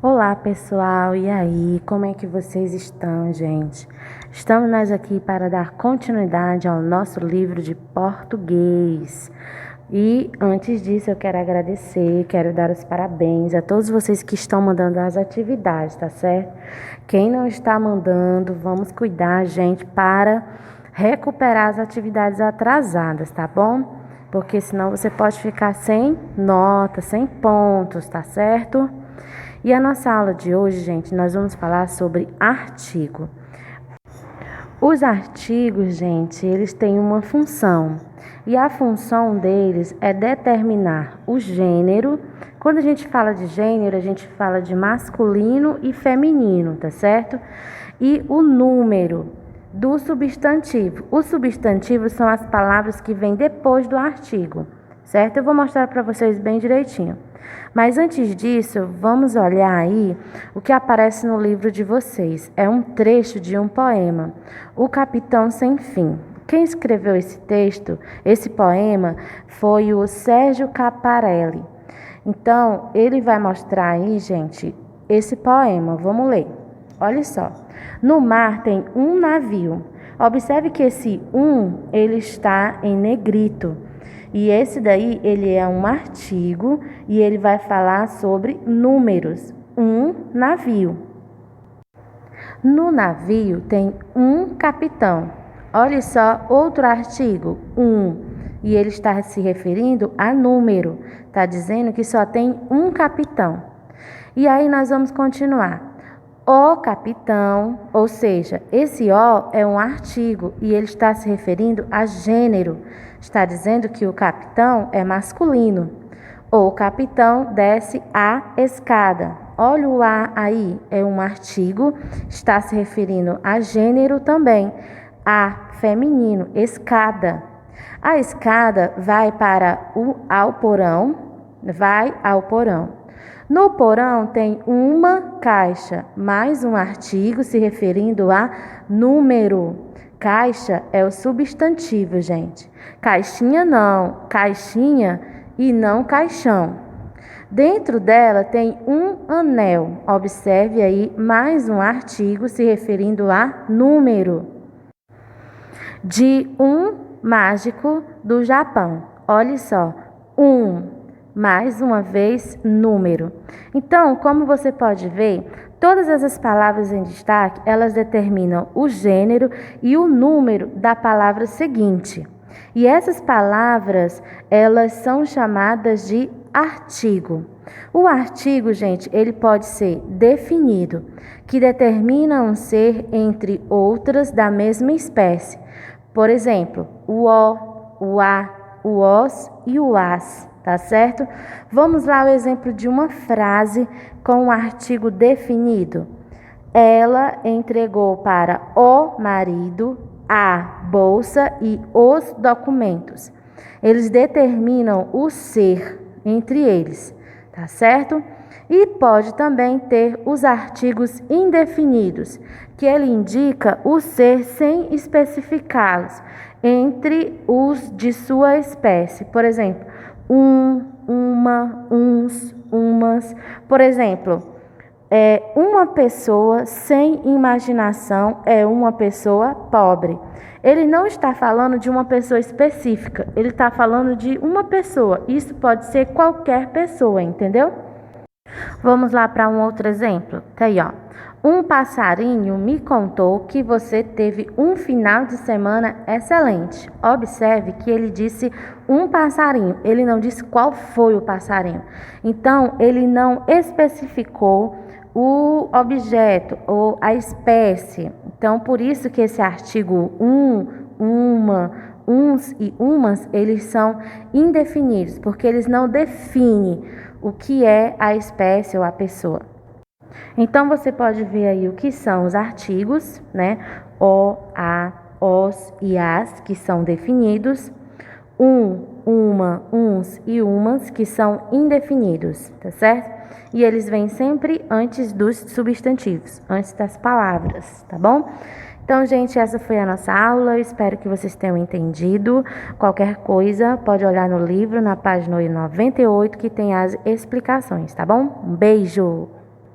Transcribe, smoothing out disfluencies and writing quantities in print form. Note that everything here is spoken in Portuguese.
Olá pessoal, e aí, como é que vocês estão, gente? Estamos nós aqui para dar continuidade ao nosso livro de português. E antes disso eu quero agradecer, quero dar os parabéns a todos vocês que estão mandando as atividades, tá certo? Quem não está mandando, vamos cuidar, gente, para recuperar as atividades atrasadas, tá bom? Porque senão você pode ficar sem nota, sem pontos, tá certo? E a nossa aula de hoje, gente, nós vamos falar sobre artigo. Os artigos, gente, eles têm uma função. E a função deles é determinar o gênero. Quando a gente fala de gênero, a gente fala de masculino e feminino, tá certo? E o número do substantivo. Os substantivos são as palavras que vêm depois do artigo, certo? Eu vou mostrar para vocês bem direitinho. Mas antes disso, vamos olhar aí o que aparece no livro de vocês. É um trecho de um poema, O Capitão Sem Fim. Quem escreveu esse texto, esse poema, foi o Sérgio Caparelli. Então, ele vai mostrar aí, gente, esse poema. Vamos ler. Olha só. No mar tem um navio. Observe que esse ele está em negrito. E esse daí, ele é um artigo e ele vai falar sobre números. Um navio. No navio tem um capitão. Olha só, outro artigo, e ele está se referindo a número. Está dizendo que só tem um capitão. E aí nós vamos continuar. O capitão, ou seja, esse O é um artigo e ele está se referindo a gênero. Está dizendo que o capitão é masculino. O capitão desce a escada. Olha o A aí, é um artigo, está se referindo a gênero também. A feminino, escada. A escada vai ao porão, No porão tem uma caixa, mais um artigo se referindo a número. Caixa é o substantivo, gente. Caixinha não, caixinha e não caixão. Dentro dela tem um anel. Observe aí mais um artigo se referindo a número. De um mágico do Japão. Olha só, mais uma vez, número. Então, como você pode ver, todas essas palavras em destaque, elas determinam o gênero e o número da palavra seguinte. E essas palavras, elas são chamadas de artigo. O artigo, gente, ele pode ser definido, que determina um ser entre outras da mesma espécie. Por exemplo, o O, o A, o OS e o AS. Tá certo? Vamos lá ao exemplo de uma frase com um artigo definido. Ela entregou para o marido a bolsa e os documentos. Eles determinam o ser entre eles, tá certo? E pode também ter os artigos indefinidos, que ele indica o ser sem especificá-los entre os de sua espécie. Por exemplo, uma, uns, umas. Por exemplo, uma pessoa sem imaginação é uma pessoa pobre. Ele não está falando de uma pessoa específica, ele está falando de uma pessoa. Isso pode ser qualquer pessoa, entendeu? Vamos lá para um outro exemplo. Tá aí, ó. Um passarinho me contou que você teve um final de semana excelente. Observe que ele disse um passarinho, ele não disse qual foi o passarinho. Então, ele não especificou o objeto ou a espécie. Então, por isso que esse artigo uma, uns e umas, eles são indefinidos, porque eles não definem o que é a espécie ou a pessoa. Então, você pode ver aí o que são os artigos, né? O, a, os e as, que são definidos. Uma, uns e umas, que são indefinidos, tá certo? E eles vêm sempre antes dos substantivos, antes das palavras, tá bom? Então, gente, essa foi a nossa aula. Eu espero que vocês tenham entendido. Qualquer coisa, pode olhar no livro, na página 98, que tem as explicações, tá bom? Um beijo!